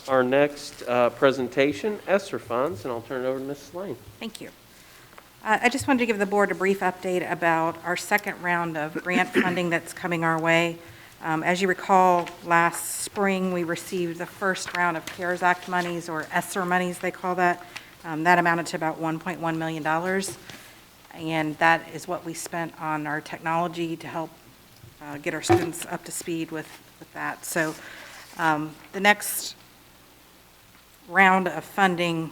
our next presentation, ESSER funds, and I'll turn it over to Mrs. Lane. Thank you. I just wanted to give the board a brief update about our second round of grant funding that's coming our way. As you recall, last spring we received the first round of CARES Act monies, or ESSER monies they call that. That amounted to about $1.1 million, and that is what we spent on our technology to help get our students up to speed with that. So the next round of funding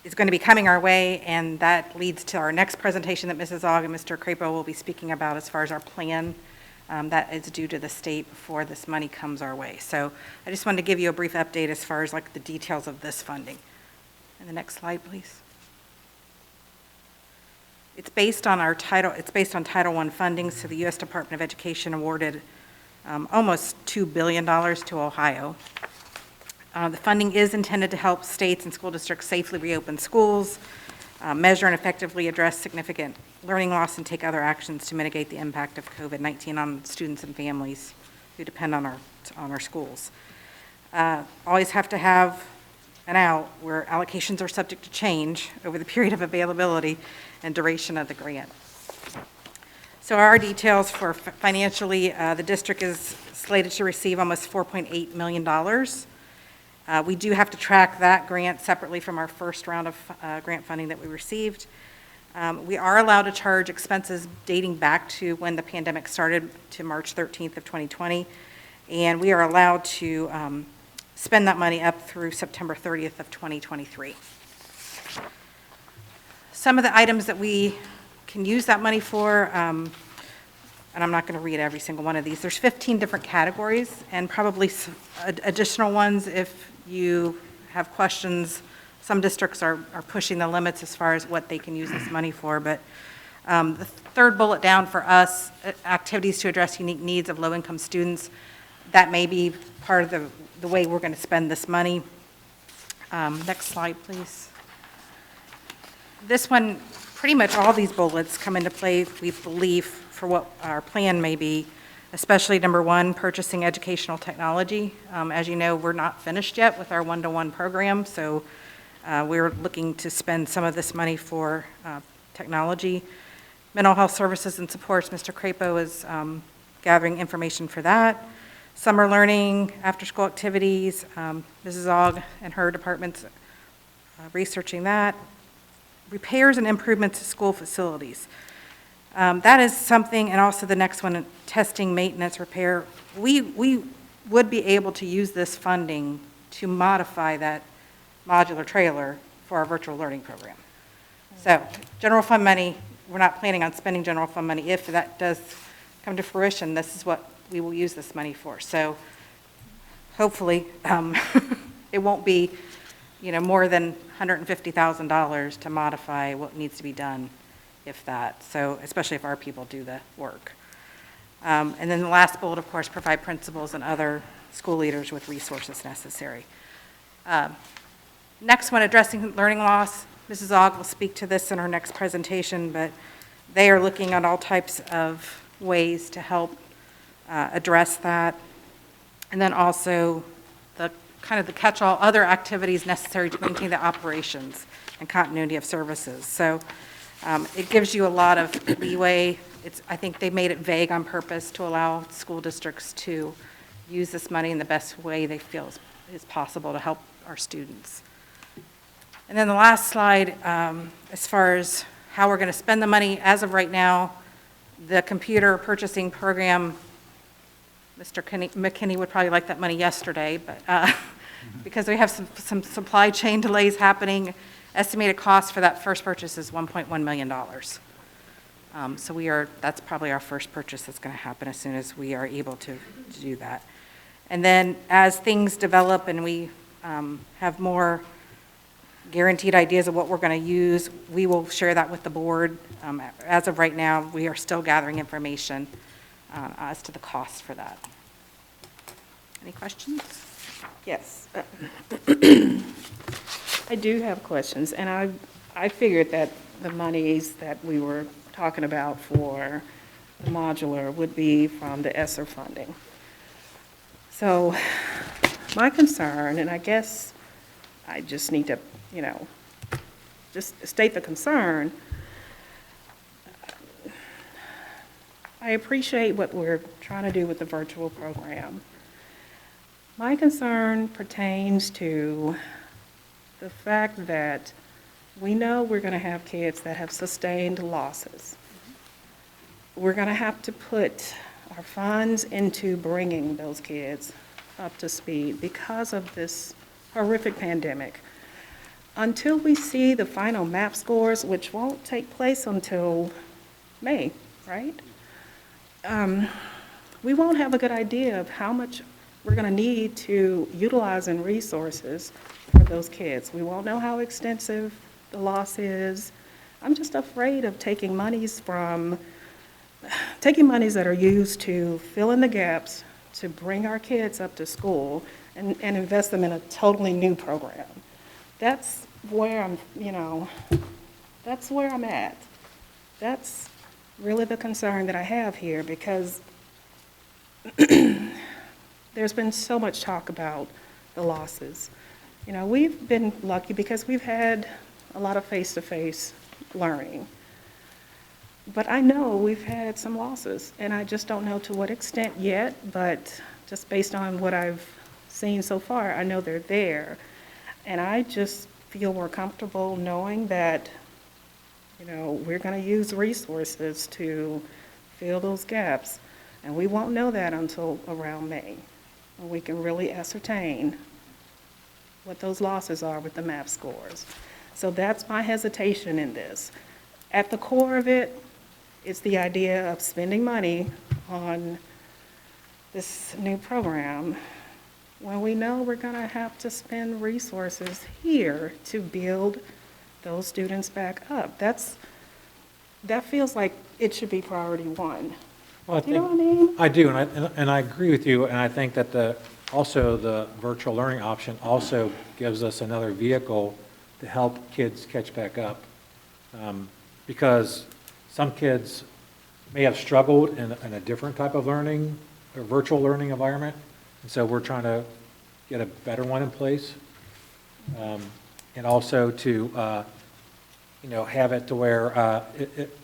is going to be coming our way, and that leads to our next presentation that Mrs. Ogg and Mr. Crapo will be speaking about as far as our plan that is due to the state before this money comes our way. So I just wanted to give you a brief update as far as like the details of this funding. And the next slide, please. It's based on Title I funding, so the U.S. Department of Education awarded almost $2 billion to Ohio. The funding is intended to help states and school districts safely reopen schools, measure and effectively address significant learning loss, and take other actions to mitigate the impact of COVID-19 on students and families who depend on our schools. Always have to have an out where allocations are subject to change over the period of availability and duration of the grant. So our details for financially, the district is slated to receive almost $4.8 million. We do have to track that grant separately from our first round of grant funding that we received. We are allowed to charge expenses dating back to when the pandemic started, to March 13th of 2020, and we are allowed to spend that money up through September 30th of 2023. Some of the items that we can use that money for, and I'm not going to read every single one of these. There's 15 different categories, and probably additional ones if you have questions. Some districts are pushing the limits as far as what they can use this money for, but the third bullet down for us, activities to address unique needs of low-income students, that may be part of the way we're going to spend this money. Next slide, please. This one, pretty much all these bullets come into play, we believe, for what our plan may be, especially number one, purchasing educational technology. As you know, we're not finished yet with our one-to-one program, so we're looking to spend some of this money for technology. Mental health services and supports, Mr. Crapo is gathering information for that. Summer learning, after-school activities, Mrs. Ogg and her department's researching that. Repairs and improvements to school facilities. That is something, and also the next one, testing, maintenance, repair. We would be able to use this funding to modify that modular trailer for our virtual learning program. So general fund money, we're not planning on spending general fund money. If that does come to fruition, this is what we will use this money for. So hopefully it won't be more than $150,000 to modify what needs to be done, if that. So especially if our people do the work. And then the last bullet, of course, provide principals and other school leaders with resources necessary. Next one, addressing learning loss. Mrs. Ogg will speak to this in her next presentation, but they are looking at all types of ways to help address that. And then also the kind of the catch-all other activities necessary to maintain the operations and continuity of services. So it gives you a lot of leeway. I think they made it vague on purpose to allow school districts to use this money in the best way they feel is possible to help our students. And then the last slide, as far as how we're going to spend the money, as of right now, the computer purchasing program, Mr. McKinney would probably like that money yesterday, but because we have some supply chain delays happening, estimated cost for that first purchase is $1.1 million. So that's probably our first purchase that's going to happen as soon as we are able to do that. And then as things develop and we have more guaranteed ideas of what we're going to use, we will share that with the board. As of right now, we are still gathering information as to the cost for that. Any questions? Yes. I do have questions, and I figured that the monies that we were talking about for the modular would be from the ESSER funding. So My concern, and I guess I just need to, just state the concern. I appreciate what we're trying to do with the virtual program. My concern pertains to the fact that we know we're going to have kids that have sustained losses. We're going to have to put our funds into bringing those kids up to speed because of this horrific pandemic. Until we see the final MAP scores, which won't take place until May, right? We won't have a good idea of how much we're going to need to utilize in resources for those kids. We won't know how extensive the loss is. I'm just afraid of taking monies that are used to fill in the gaps, to bring our kids up to school and invest them in a totally new program. That's where that's where I'm at. That's really the concern that I have here, because there's been so much talk about the losses. We've been lucky because we've had a lot of face-to-face learning. But I know we've had some losses, and I just don't know to what extent yet, but just based on what I've seen so far, I know they're there. And I just feel more comfortable knowing that, we're going to use resources to fill those gaps. And we won't know that until around May, when we can really ascertain what those losses are with the MAP scores. So that's my hesitation in this. At the core of it, it's the idea of spending money on this new program when we know we're going to have to spend resources here to build those students back up. That feels like it should be priority one. Well, Do you know what I mean? I do, and I agree with you, and I think that also the virtual learning option also gives us another vehicle to help kids catch back up. Because some kids may have struggled in a different type of learning, or virtual learning environment, and so we're trying to get a better one in place. And also to, have it to where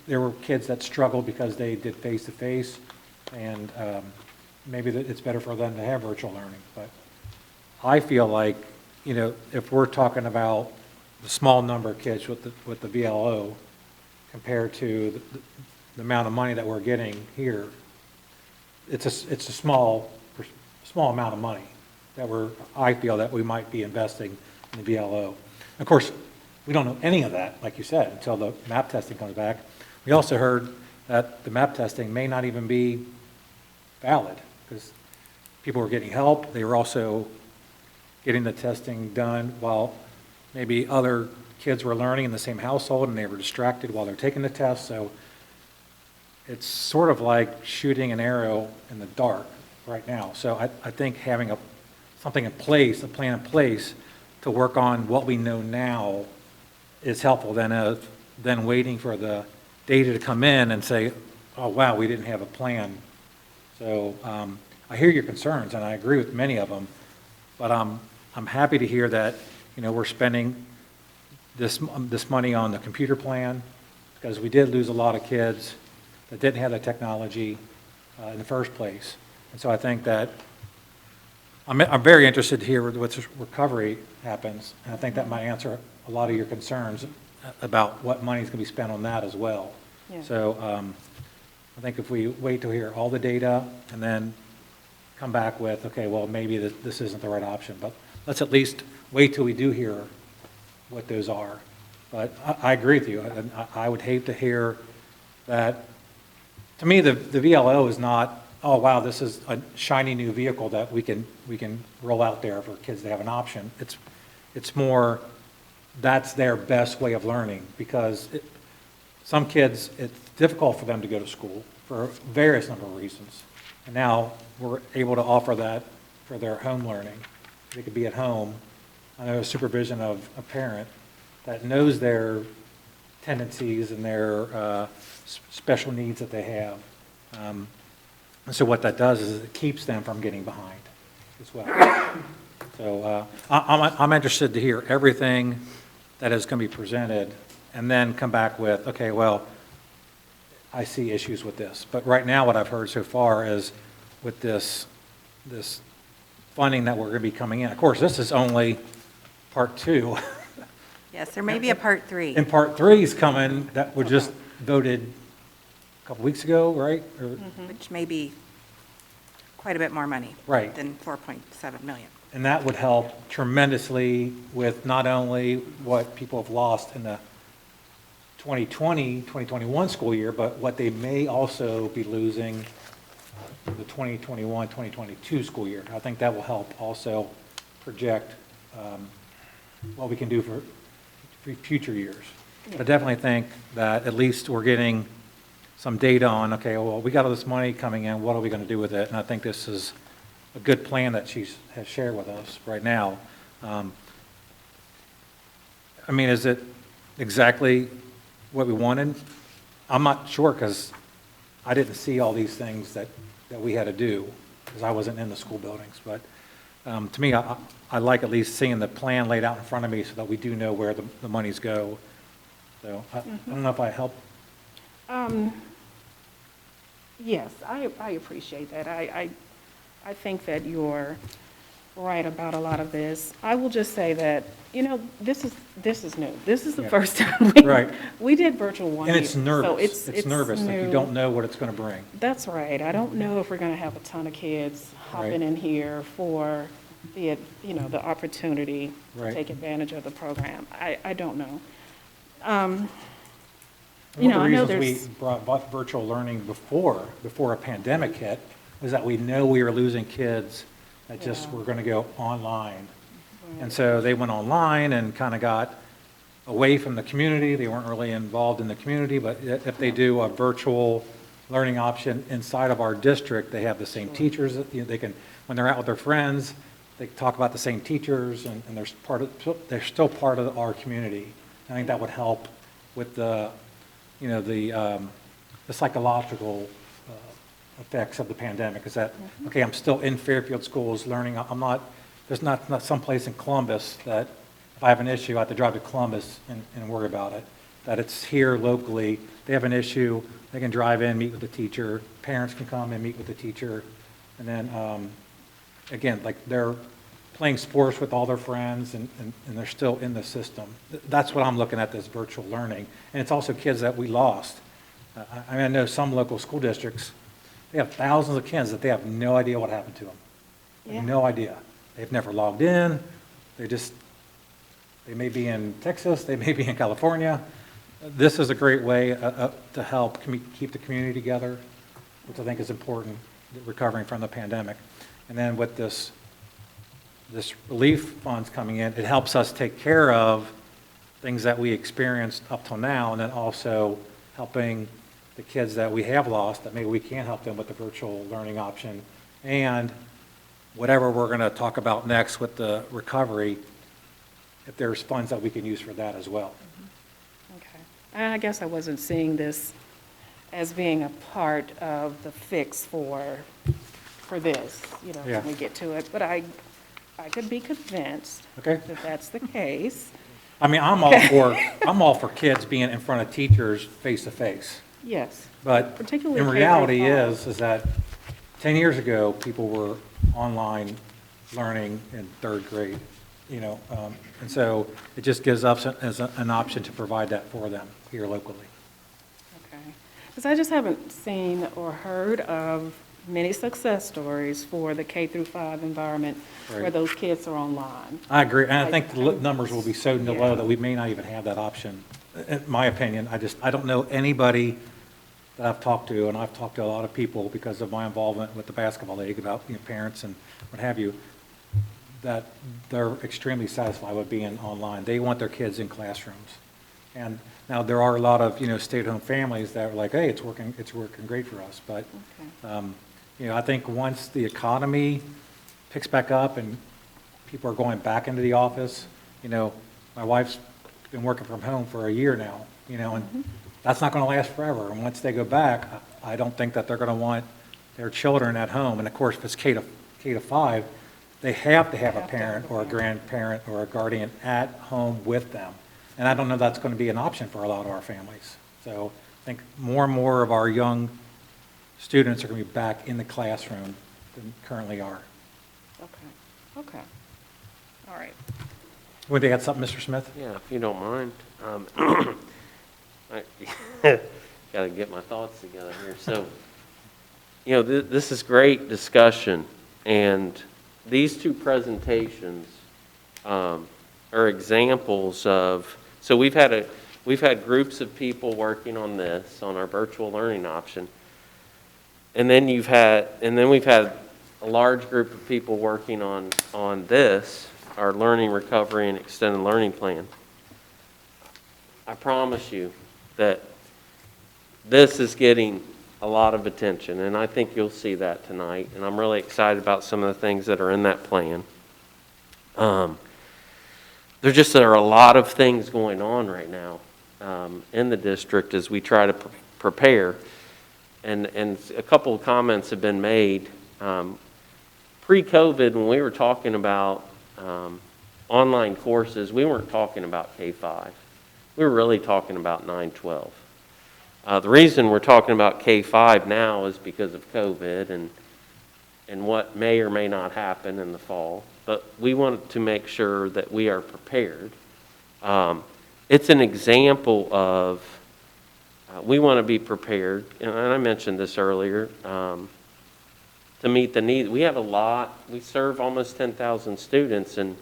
there were kids that struggled because they did face-to-face, and maybe it's better for them to have virtual learning. But I feel like, if we're talking about the small number of kids with the VLO compared to the amount of money that we're getting here, it's a small amount of money that I feel that we might be investing in the VLO. Of course, we don't know any of that, like you said, until the MAP testing comes back. We also heard that the MAP testing may not even be valid because people were getting help. They were also getting the testing done while maybe other kids were learning in the same household and they were distracted while they're taking the test. So it's sort of like shooting an arrow in the dark right now. So I think having something in place, a plan in place to work on what we know now is helpful than waiting for the data to come in and say, oh, wow, we didn't have a plan. So I hear your concerns, and I agree with many of them, but I'm happy to hear that, we're spending this money on the computer plan, because we did lose a lot of kids that didn't have the technology in the first place. And so I think that I'm very interested to hear what recovery happens, and I think that might answer a lot of your concerns about what money is going to be spent on that as well. Yeah. So I think if we wait to hear all the data and then come back with, okay, well, maybe this isn't the right option, but let's at least wait till we do hear what those are. But I agree with you, and I would hate to hear that. To me, the VLO is not, oh, wow, this is a shiny new vehicle that we can roll out there for kids to have an option. It's more, that's their best way of learning, because some kids, it's difficult for them to go to school for various number of reasons. And now we're able to offer that for their home learning. They could be at home under supervision of a parent that knows their tendencies and their special needs that they have. And so what that does is it keeps them from getting behind as well. So I'm interested to hear everything that is going to be presented and then come back with, okay, well, I see issues with this. But right now, what I've heard so far is with this funding that we're going to be coming in. Of course, this is only part 2. Yes, there may be a part 3. And part 3 is coming, that was just voted a couple weeks ago, right? Or- Which may be quite a bit more money. Right. Than 4.7 million. And that would help tremendously with not only what people have lost in the 2020, 2021 school year, but what they may also be losing the 2021, 2022 school year. I think that will help also project what we can do for future years. I definitely think that at least we're getting some data on, okay, well, we got all this money coming in, what are we going to do with it? And I think this is a good plan that she has shared with us right now. I mean, is it exactly what we wanted? I'm not sure because I didn't see all these things that we had to do because I wasn't in the school buildings. But to me, I like at least seeing the plan laid out in front of me so that we do know where the monies go. So I don't know if I help. Yes, I appreciate that. I think that you're right about a lot of this. I will just say that, this is new. This is the Yeah. first time Right. we did virtual one And year. it's So nervous. It's nervous, like you new. don't know what it's going to bring. That's right. I don't know if we're going to have a ton of kids hopping Right. in here for the opportunity to Right. take advantage of the program. I don't know. One of I the know reasons we there's, brought virtual learning before a pandemic hit was that we know we were losing kids that just Yeah. were going to go online. And so they went online and kind of got away from the community. They weren't really involved in the community, but if they do a virtual learning option inside of our district, they have the same teachers. They can, when they're out with their friends, they talk about the same teachers, and they're still part of our community. I think that would help with the psychological effects of the pandemic. Is that, okay, I'm still in Fairfield schools learning. There's not some place in Columbus that if I have an issue, I have to drive to Columbus and worry about it. That it's here locally. They have an issue, they can drive in, meet with the teacher. Parents can come and meet with the teacher. And then, again, like they're playing sports with all their friends and they're still in the system. That's what I'm looking at, this virtual learning. And it's also kids that we lost. I know some local school districts, they have thousands of kids that they have no idea what happened to them. They have Yeah. no idea. They've never logged in. They may be in Texas, they may be in California. This is a great way to help keep the community together, which I think is important, recovering from the pandemic. And then with this relief funds coming in, it helps us take care of things that we experienced up till now, and then also helping the kids that we have lost, that maybe we can help them with the virtual learning option. And whatever we're going to talk about next with the recovery, if there's funds that we can use for that as well. okay. I guess I wasn't seeing this as being a part of the fix for this, Yeah. when we get to it. But I could be convinced Okay? that that's the case. I mean, I'm all for kids being in front of teachers face to face. Yes. But Particularly in K through reality 5. is that 10 years ago, people were online learning in third grade, and so it just gives us as an option to provide that for them here locally. Okay. Because I just haven't seen or heard of many success stories for the K through 5 environment where Right. those kids are online. I agree, and I think the numbers will be so low Yeah. that we may not even have that option. In my opinion, I don't know anybody that I've talked to, and I've talked to a lot of people because of my involvement with the basketball league about parents and what have you, that they're extremely satisfied with being online. They want their kids in classrooms. And now there are a lot of, stay-at-home families that are like, hey, it's working great for us. But, Okay. I think once the economy picks back up and people are going back into the office, my wife's been working from home for a year now, and that's not going to last forever. And once they go back, I don't think that they're going to want their children at home. And of course, if it's K to 5, they have to have a parent or a grandparent or a guardian at home with them. And I don't know that's going to be an option for a lot of our families. So I think more and more of our young students are going to be back in the classroom than currently are. Okay. All right. Want to add something, Mr. Smith? Yeah, if you don't mind. I got to get my thoughts together here. So, this is great discussion, and these two presentations are examples of. So we've had groups of people working on this, on our virtual learning option, and then we've had a large group of people working on this, our learning recovery and extended learning plan. I promise you that this is getting a lot of attention, and I think you'll see that tonight, and I'm really excited about some of the things that are in that plan. There are a lot of things going on right now in the district as we try to prepare, and a couple of comments have been made. Pre-COVID, when we were talking about online courses, we weren't talking about K-5. We were really talking about 9-12. The reason we're talking about K-5 now is because of COVID and what may or may not happen in the fall. But we want to make sure that we are prepared. It's an example of we want to be prepared, and I mentioned this earlier, to meet the need. We have a lot. We serve almost 10,000 students, and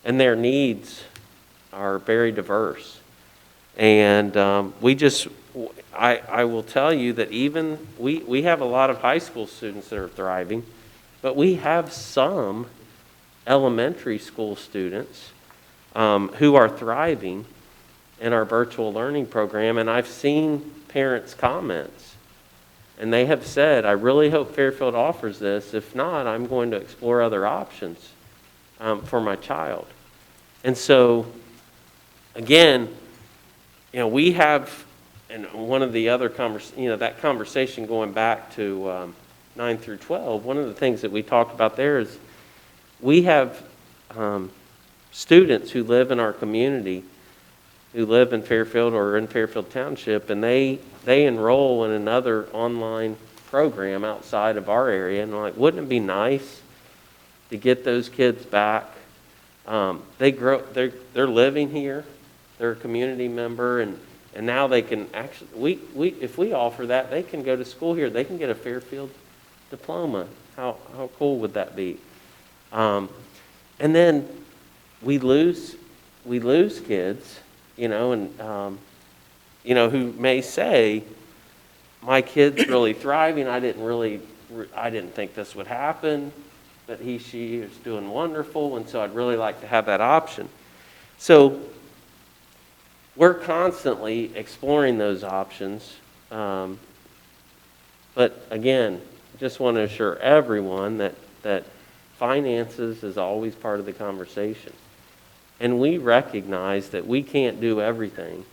their needs are very diverse. And I will tell you that even we have a lot of high school students that are thriving, but we have some elementary school students who are thriving in our virtual learning program. And I've seen parents' comments, and they have said, I really hope Fairfield offers this. If not, I'm going to explore other options for my child. And so, again, we have, and one of the other that conversation going back to 9 through 12, one of the things that we talked about there is we have students who live in our community, who live in Fairfield or in Fairfield Township, and they enroll in another online program outside of our area. And like, wouldn't it be nice to get those kids back? They're living here, they're a community member, and now they can actually, if we offer that, they can go to school here. They can get a Fairfield diploma. How cool would that be? And then we lose kids, who may say, my kid's really thriving. I didn't think this would happen, but she is doing wonderful, and so I'd really like to have that option. So we're constantly exploring those options. But again, just want to assure everyone that finances is always part of the conversation. And we recognize that we can't do everything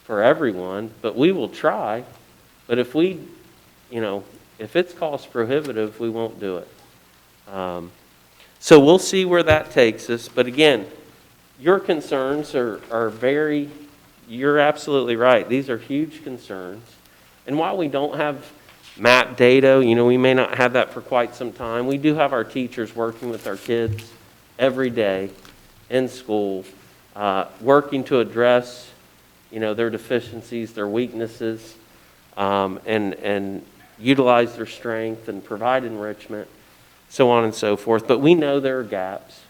for everyone, but we will try. But if if it's cost prohibitive, we won't do it. So we'll see where that takes us. But again, your concerns are very, you're absolutely right. These are huge concerns. And while we don't have map data, we may not have that for quite some time, we do have our teachers working with our kids every day in school, working to address, their deficiencies, their weaknesses, and utilize their strength and provide enrichment, so on and so forth. But we know there are gaps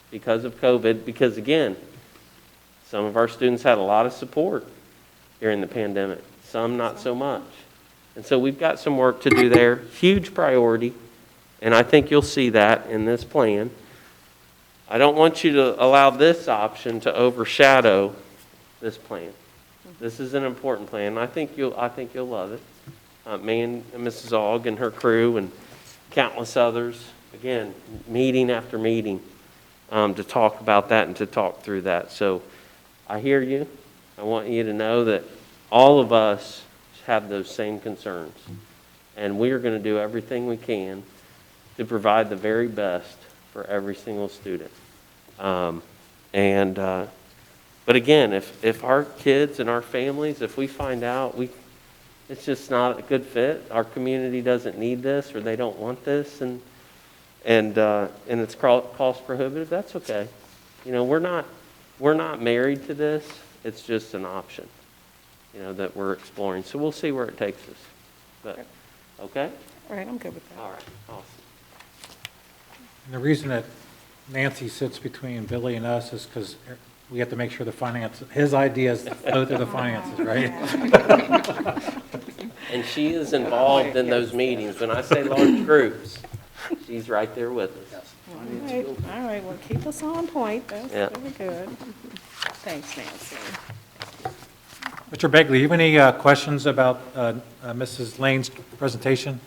because of COVID, because again, some of our students had a lot of support during the pandemic, some not so much. And so we've got some work to do there, huge priority, and I think you'll see that in this plan. I don't want you to allow this option to overshadow this plan. This is an important plan. I think you'll love it. Me and Mrs. Aug and her crew and countless others, again, meeting after meeting, to talk about that and to talk through that. So I hear you. I want you to know that all of us have those same concerns, and we are going to do everything we can to provide the very best for every single student. But again, if our kids and our families, if we find out it's just not a good fit, our community doesn't need this, or they don't want this, and it's cost prohibitive, that's okay. You know, we're not married to this, it's just an option, you know, that we're exploring. So we'll see where it takes us. But, okay? All right, I'm good with that. All right, awesome. And the reason that Nancy sits between Billy and us is because we have to make sure his ideas flow through the finances, right? And she is involved in those meetings. When I say large groups, she's right there with us. All right, well, keep us on point. That's Yeah. very good. Thanks, Nancy. Mr. Begley, you have any questions about Mrs. Lane's presentation?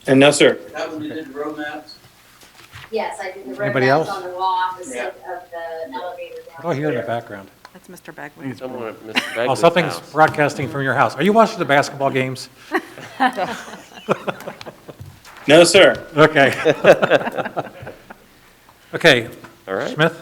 And no, sir. That one you did the road maps? Yes, I did the road Anybody maps else? on the wall opposite Yeah. of the elevator Oh, here in the downstairs. background. That's Mr. Begley. Someone at Mr. Begley's Oh, something's house. broadcasting from your house. Are you watching the basketball games? No, sir. Okay. Okay, All right. Smith?